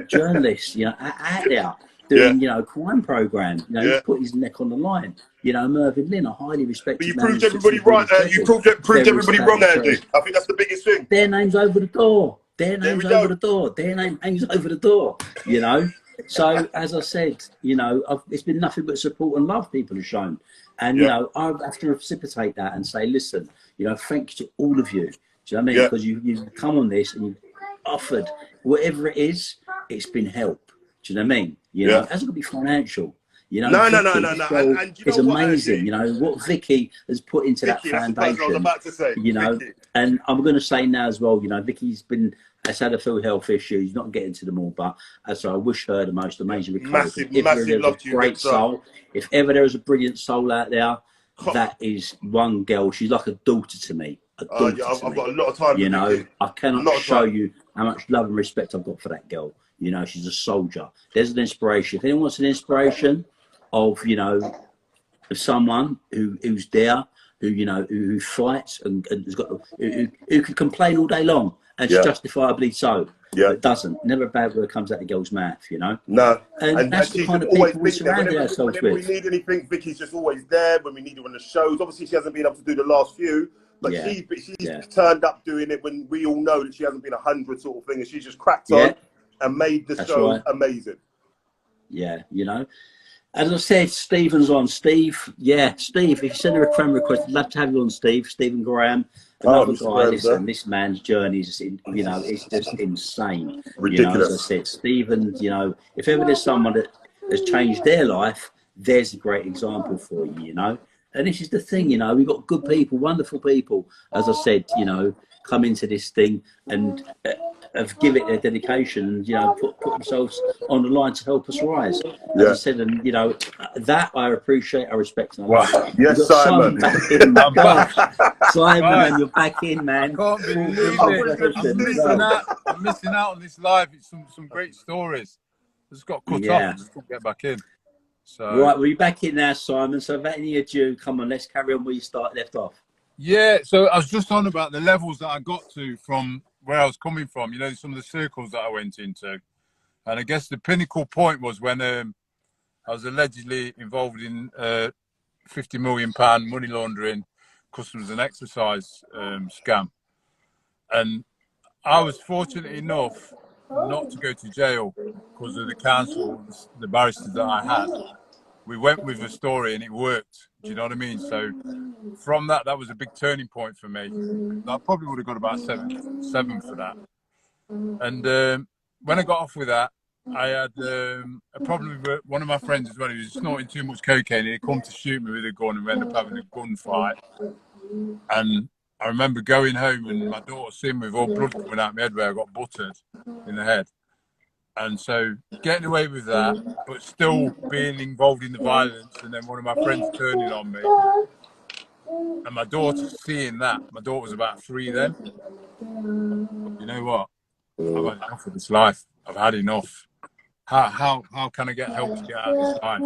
journalists, you know, out there. Doing, you know, crime program, you know, he's put his neck on the line. You know, Mervyn Lynn, a highly respected. But you proved everybody right. You proved everybody wrong, Andy. I think that's the biggest thing. Their name's over the door. Their name's over the door. Their name hangs over the door. You know. So as I said, you know, it's been nothing but support and love people have shown, and you know, I have to reciprocate that and say, listen, you know, thanks to all of you. Do you know what I mean? Because you've come on this and you've offered whatever it is. It's been help. Do you know what I mean? You know, it hasn't got to be financial. You know, no. And it's amazing. You know what Vicky has put into that foundation. That's what I was about to say. You know, and I'm going to say now as well. You know, Vicky's has had a few health issues. Not getting to them all, but so I wish her the most amazing recovery. Massive love to you, great soul. If ever there is a brilliant soul out there, that is one girl. She's like a daughter to me. I've got a lot of time. You know, I cannot show you how much love and respect I've got for that girl. You know, she's a soldier. There's an inspiration. If anyone wants an inspiration of, you know, of someone who's there, who, you know, who fights and has got, who can complain all day long, and justifiably so, but doesn't. Never a bad word comes out of the girl's mouth, you know. No, and that's the kind of people we surround ourselves with. Whenever we need anything, Vicky's just always there. When we need her on the shows, obviously she hasn't been able to do the last few. But she's turned up doing it when we all know that she hasn't been 100 sort of thing, and she's just cracked on and made the show amazing. Yeah, you know. As I said, Stephen's on. Steve, if you send her a friend request, I'd love to have you on, Steve. Stephen Graham, another guy. Listen, this man's journey is, you know, it's just insane. Ridiculous. You know, as I said, Stephen, you know, if ever there's someone that has changed their life, there's a great example for you, you know. And this is the thing, you know, we've got good people, wonderful people, as I said, you know, come into this thing and give it their dedication and, you know, put themselves on the line to help us rise. As I said, and, you know, that I appreciate, I respect. And I love. Yes, Simon. Simon, man, you're back in, man. I can't believe it. I'm missing out on this live. It's some great stories. I just got cut off and just couldn't get back in. So right, we're back in now, Simon. So without any ado, come on, let's carry on where you left off. Yeah, so I was just on about the levels that I got to from where I was coming from, you know, some of the circles that I went into. And I guess the pinnacle point was when I was allegedly involved in £50 million money laundering, customs and exercise scam. And I was fortunate enough not to go to jail because of the counsel, the barristers that I had. We went with the story and it worked. Do you know what I mean? So from that was a big turning point for me. I probably would have got about seven for that. And when I got off with that, I had a problem with one of my friends as well. He was snorting too much cocaine and he'd come to shoot me with a gun and we ended up having a gunfight. And I remember going home and my daughter seeing me with all blood coming out my head where I got buttered in the head. And so getting away with that, but still being involved in the violence, and then one of my friends turning on me. And my daughter seeing that, my daughter was about 3 then. You know what? I've had enough of this life. I've had enough. How can I get help to get out of this life?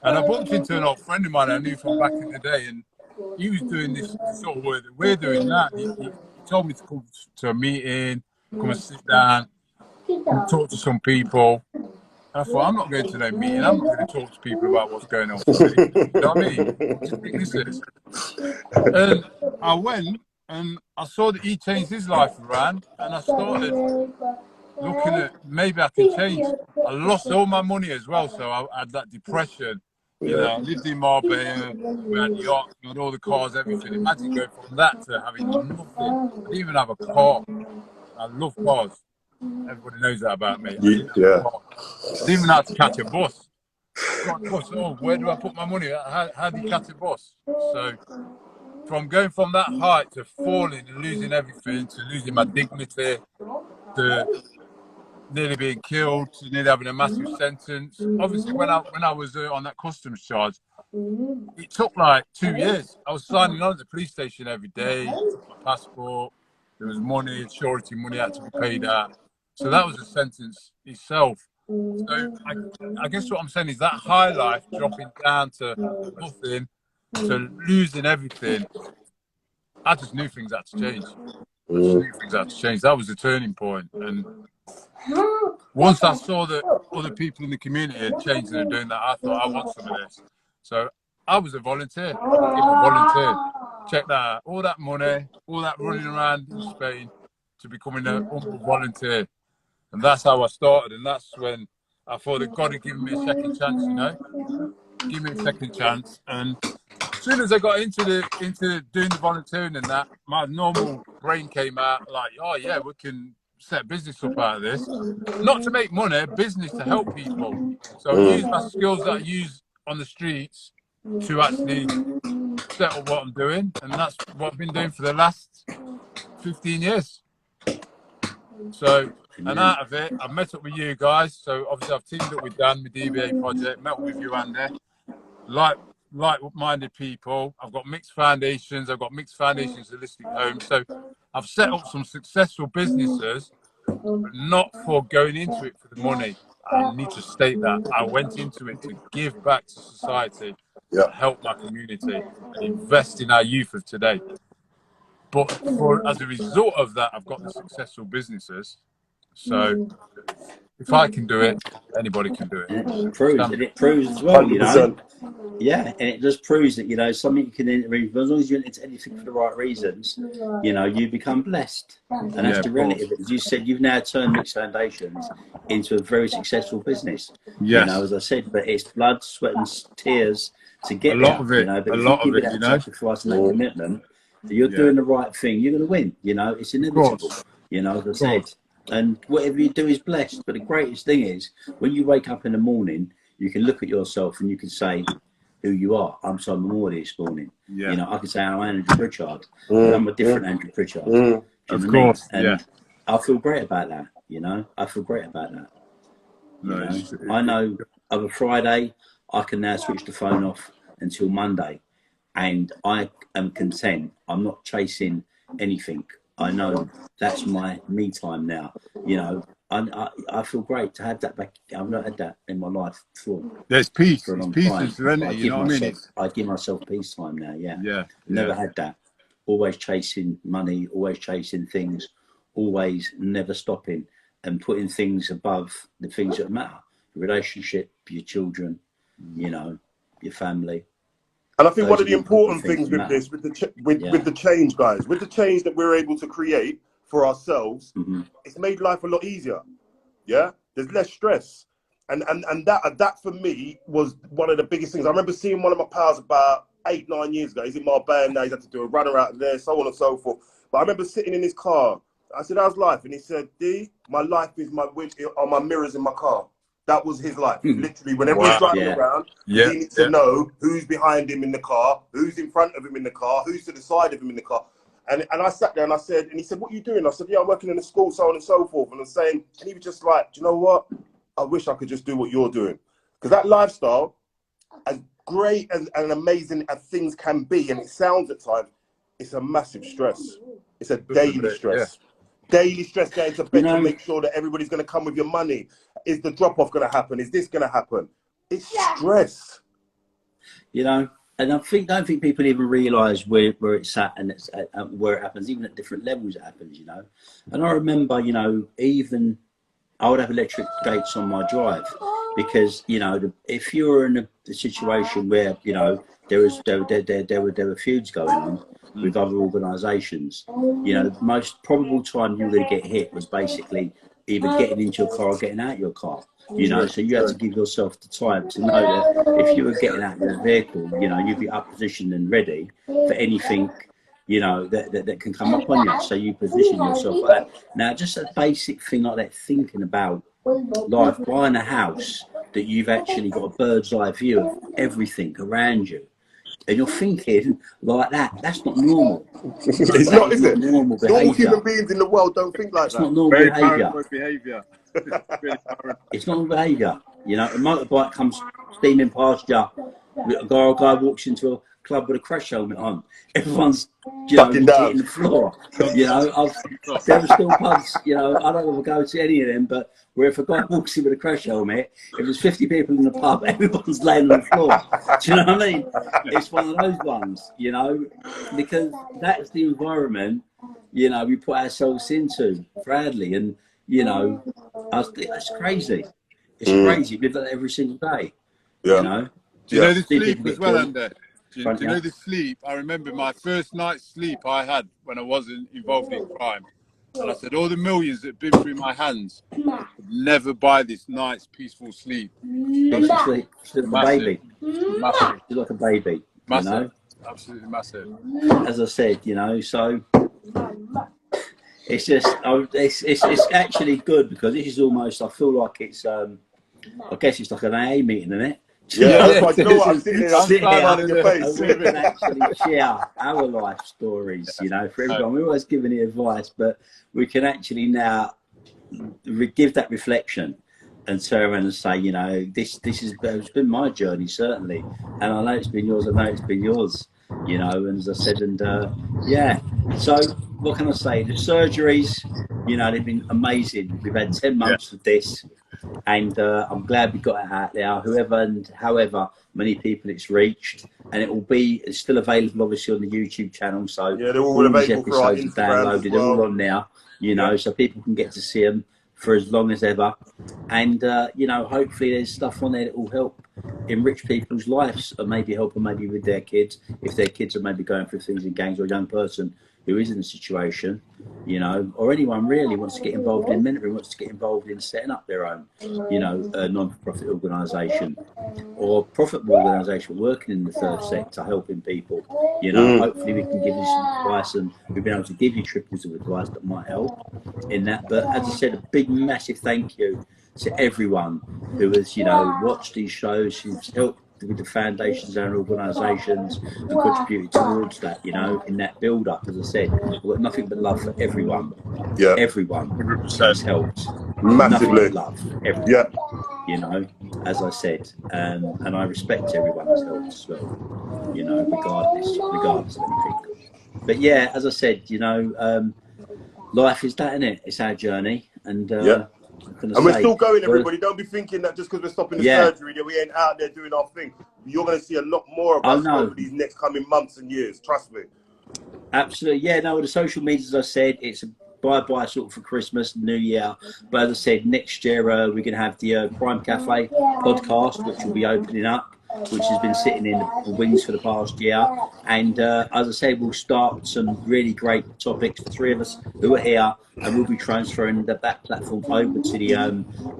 And I bumped into an old friend of mine I knew from back in the day, and he was doing this sort of work that we're doing now. He told me to come to a meeting, come and sit down, and talk to some people. And I thought, I'm not going to no meeting. I'm not going to talk to people about what's going on for me. You know what I mean? What do you think this is? And I went and I saw that he changed his life around, and I started looking at maybe I can change. I lost all my money as well, so I had that depression. You know, I lived in Marbella, we had yachts, we had all the cars, everything. Imagine going from that to having nothing. I didn't even have a car. I love cars. Everybody knows that about me. I didn't have a car. I didn't even know how to catch a bus. Got a bus. Oh, where do I put my money? How do you catch a bus? So from going from that height to falling and losing everything, to losing my dignity, to nearly being killed, to nearly having a massive sentence. Obviously, when I was on that customs charge, it took like 2 years. I was signing on at the police station every day. Took my passport. There was money, surety money had to be paid out. So that was a sentence itself. So I guess what I'm saying is that high life dropping down to nothing, to losing everything. I just knew things had to change. I just knew things had to change. That was the turning point. And once I saw that other people in the community had changed and are doing that, I thought, I want some of this. So I was a volunteer. I became a volunteer. Check that out. All that money, all that running around in Spain to becoming a humble volunteer. And that's how I started. And that's when I thought that God had given me a second chance, you know. Give me a second chance. And as soon as I got into doing the volunteering and that, my normal brain came out like, oh yeah, we can set a business up out of this. Not to make money, business to help people. So I use my skills that I use on the streets to actually set up what I'm doing. And that's what I've been doing for the last 15 years. So, and out of it, I've met up with you guys. So obviously I've teamed up with Dan, with the DBA project, met up with you, Andy. Like-minded people. I've got mixed foundations. I've got mixed foundations holistic homes. So I've set up some successful businesses, but not for going into it for the money. I need to state that I went into it to give back to society, to help my community, and invest in our youth of today. But as a result of that, I've got the successful businesses. So if I can do it, anybody can do it. And it proves as well, 100%. You know. Yeah, and it just proves that, you know, something you can enter into, as long as you're into anything for the right reasons, you know, you become blessed. And that's the reality of it. As you said, you've now turned Mixed Foundations into a very successful business. Yes. You know, as I said, but it's blood, sweat and tears to get there. You know, but if you give it that sacrifice and that commitment, you're doing the right thing, you're going to win. You know, it's inevitable. You know, as I said. And whatever you do is blessed. But the greatest thing is, when you wake up in the morning, you can look at yourself and you can say who you are. I'm Simon Morley this morning. You know, I can say I'm Andrew Pritchard, but I'm a different Andrew Pritchard. Of course, and I feel great about that. You know, I feel great about that. I know of a Friday, I can now switch the phone off until Monday, and I am content. I'm not chasing anything. I know that's my me time now. You know, I feel great to have that back. I've not had that in my life before. There's peace. There's peace and serenity. You know what I mean? I give myself peace time now. Yeah. Never had that. Always chasing money. Always chasing things. Always never stopping and putting things above the things that matter. Your relationship, your children, you know, your family. And I think one of the important things with this, with the change, guys, with the change that we're able to create for ourselves, it's made life a lot easier. Yeah, there's less stress, and that for me was one of the biggest things. I remember seeing one of my pals about 8-9 years ago. He's in Marbella now. He's had to do a runner out there, so on and so forth. But I remember sitting in his car. I said, "How's life?" And he said, "D, my life is my mirrors in my car." That was his life. Literally, whenever he's driving around, he needed to know who's behind him in the car, who's in front of him in the car, who's to the side of him in the car. And I sat there and I said, and he said, "What are you doing?" I said, "Yeah, I'm working in a school, so on and so forth." And I'm saying, and he was just like, "Do you know what? I wish I could just do what you're doing." Because that lifestyle, as great and amazing as things can be, and it sounds at times, it's a massive stress. It's a daily stress. Daily stress going to bed to make sure that everybody's going to come with your money. Is the drop-off going to happen? Is this going to happen? It's stress. you know. And I don't think people even realise where it's at and it's where it happens, even at different levels it happens, you know. And I remember, you know, even I would have electric gates on my drive because, you know, if you're in a situation where, you know, there were feuds going on with other organisations, you know, the most probable time you were going to get hit was basically either getting into your car or getting out of your car. You know, so you had to give yourself the time to know that if you were getting out of your vehicle, you know, you'd be up positioned and ready for anything, you know, that can come up on you. So you position yourself like that. Now, just a basic thing like that, thinking about life, buying a house that you've actually got a bird's eye view of everything around you. And you're thinking like that. That's not normal. It's That not, is is not it? normal Normal behaviour. human beings in the world don't think like It's that. not normal Very behaviour. paranoid behaviour. It's not behaviour. You know, a motorbike comes steaming past you. A guy walks into a club with a crash helmet on. Everyone's, you know, Ducking down. hitting the floor. You know, there are still pubs, you know, I don't ever go to any of them, but where if a guy walks in with a crash helmet, if there's 50 people in the pub, everyone's laying on the floor. Do you know what I mean? It's one of those ones, you know, because that's the environment, you know, we put ourselves into, proudly. And, you know, it's crazy. It's crazy. We live that every single day, you know. Do you know the See people sleep as get well, killed. Andy? Do you know the sleep? I remember my first night's sleep I had when I wasn't involved in crime. And I said, all the millions that have been through my hands could never buy this night's peaceful sleep. Basically, she's like a baby. Massive. She's like a baby, you Massive. know. Absolutely massive. As I said, you know, so it's just, it's actually good because this is almost, I feel like it's, I guess it's like an AA meeting, isn't it? Yeah, that's why, it you know is. what, I'm sitting here, I'm Sit smiling here in your face. and we can actually share our life stories, you know, for everyone. We're always giving the advice, but we can actually now give that reflection and turn around and say, you know, this it's been my journey, certainly, and I know it's been yours. I know it's been yours, you know. And as I said, and yeah. So what can I say? The surgeries, you know, they've been amazing. We've had 10 months of this, and I'm glad we got it out there. Whoever and however many people it's reached, and it's still available, obviously, on the YouTube channel. So Yeah, they're all all these available for our episodes are Instagrams as downloaded. They're all well. on now, you know, so people can get to see them for as long as ever. And, you know, hopefully there's stuff on there that will help enrich people's lives and maybe help them maybe with their kids, if their kids are maybe going through things in gangs, or a young person who is in a situation, you know, or anyone really wants to get involved in mentoring, wants to get involved in setting up their own, you know, non-profit organisation or profitable organisation working in the third sector, helping people, you know. Hopefully we can give you some advice, and we've been able to give you triples of advice that might help in that. But as I said, a big massive thank you to everyone who has, you know, watched these shows, who's helped with the foundations and organisations and contributed towards that, you know, in that build up. As I said, I've got nothing but love for everyone. Yeah. Everyone 100%. has helped. Massively. Nothing but love. Everyone. Yeah. You know, as I said, and I respect everyone that's helped as well, you know, regardless of anything. But yeah, as I said, you know, life is that, isn't it? It's our journey, and Yeah. And we're still going, everybody. Don't be thinking that just because we're stopping the surgery that we ain't out there doing our thing. You're going to see a lot more of us over these next coming months and years. Trust me. Absolutely. Yeah, no, the social media, as I said, it's a bye-bye sort of for Christmas, New Year. But as I said, next year we're going to have the Crime Cafe podcast, which will be opening up, which has been sitting in the wings for the past year. And as I said, we'll start some really great topics. The three of us who are here, and we'll be transferring that platform over to the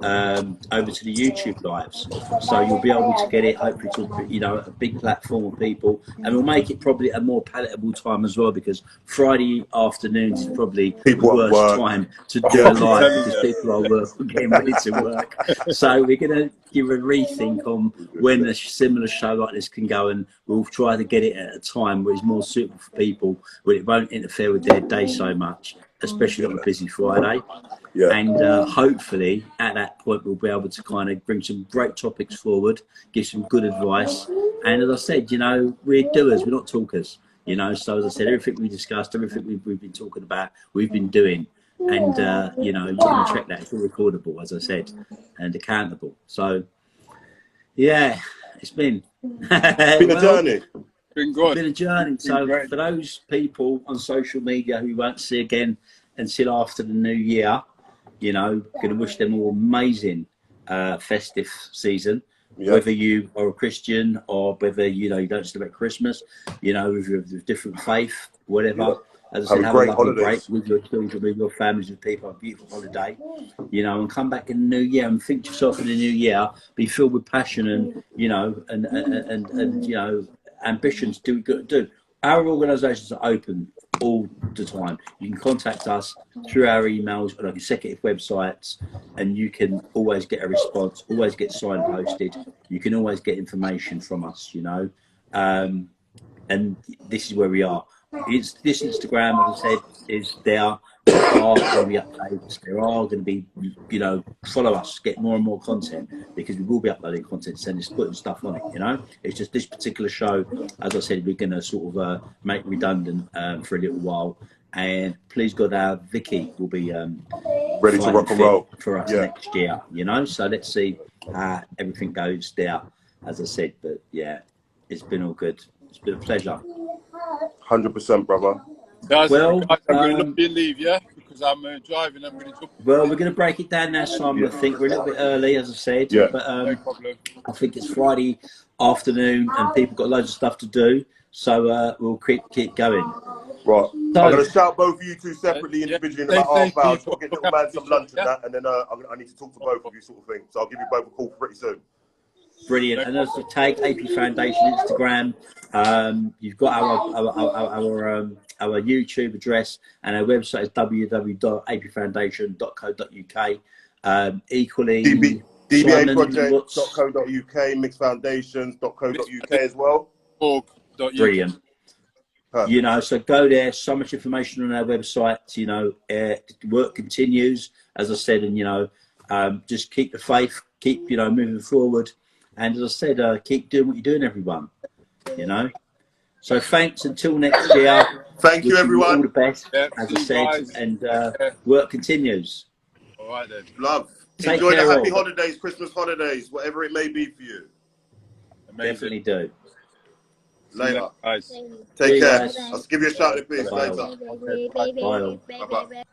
YouTube lives. So you'll be able to get it, hopefully, to, you know, a big platform of people, and we'll make it probably a more palatable time as well, because Friday afternoons is probably the worst time to do a live, because people are getting ready to work. So we're going to give a rethink on when a similar show like this can go, and we'll try to get it at a time where it's more suitable for people, where it won't interfere with their day so much, especially on a busy Friday. And hopefully at that point we'll be able to kind of bring some great topics forward, give some good advice. And as I said, you know, we're doers, we're not talkers, you know. So as I said, everything we discussed, everything we've been talking about, we've been doing. And you know, you can check that, it's all recordable, as I said, and accountable. So yeah, it's been Been a journey. Been good. Been a journey. So great. for those people on social media who we won't see again until after the new year, you know, going to wish them all amazing festive season. Yeah. Whether you are a Christian or whether you know you don't celebrate Christmas, you know, if you're of different faith, whatever. Yeah. As I said, have a great lovely holidays. break with your children, with your families, with people. A beautiful holiday, you know, and come back in the new year and think to yourself in the new year, be filled with passion and you know and you know ambitions. Do what you got to do. Our organisations are open all the time. You can contact us through our emails on our consecutive websites, and you can always get a response, always get signposted. You can always get information from us, you know. And this is where we are. It's this Instagram, as I said, is there. There are going to be updates. There are going to be, you know, follow us, get more and more content because we will be uploading content and just putting stuff on it. You know, it's just this particular show, as I said, we're going to sort of make redundant for a little while. And please God, our Vicky will be Ready to rock and roll for us next year. You know, so let's see how everything goes there. As I said, but yeah, it's been all good. It's been a pleasure. 100%, brother. Guys, Well, I'm going to let you leave, yeah? Because I'm driving. I'm going to jump. Well, we're going to break it down now, Simon. I think we're a little bit early, as I said. Yeah. But No problem. I think it's Friday afternoon and people got loads of stuff to do. So we'll keep going. Right. So, I'm going to shout both of you two separately, individually, in about half hour. I'll get little man some lunch and that, and then I need to talk to both of you, sort of thing. So I'll give you both a call pretty soon. Brilliant. And as to tag AP Foundation Instagram, you've got our YouTube address, and our website is www.apfoundation.co.uk. Equally, dbaproject.co.uk, mixedfoundations.co.uk as well. Brilliant. Perfect. You know, so go there. So much information on our website. You know, work continues, as I said, and you know, just keep the faith, keep moving forward. And as I said, keep doing what you're doing, everyone. You know. So thanks until next year. Thank you, everyone. All the best, Yep, as I said, guys. and work continues. All right then. Love. Take Enjoy care the happy all. holidays, Christmas holidays, whatever it may be for you. Amazing. Definitely do. Later. Guys. Take care. Guys. I'll give you a shout in a bit. Bye. Later. Bye. Bye-bye.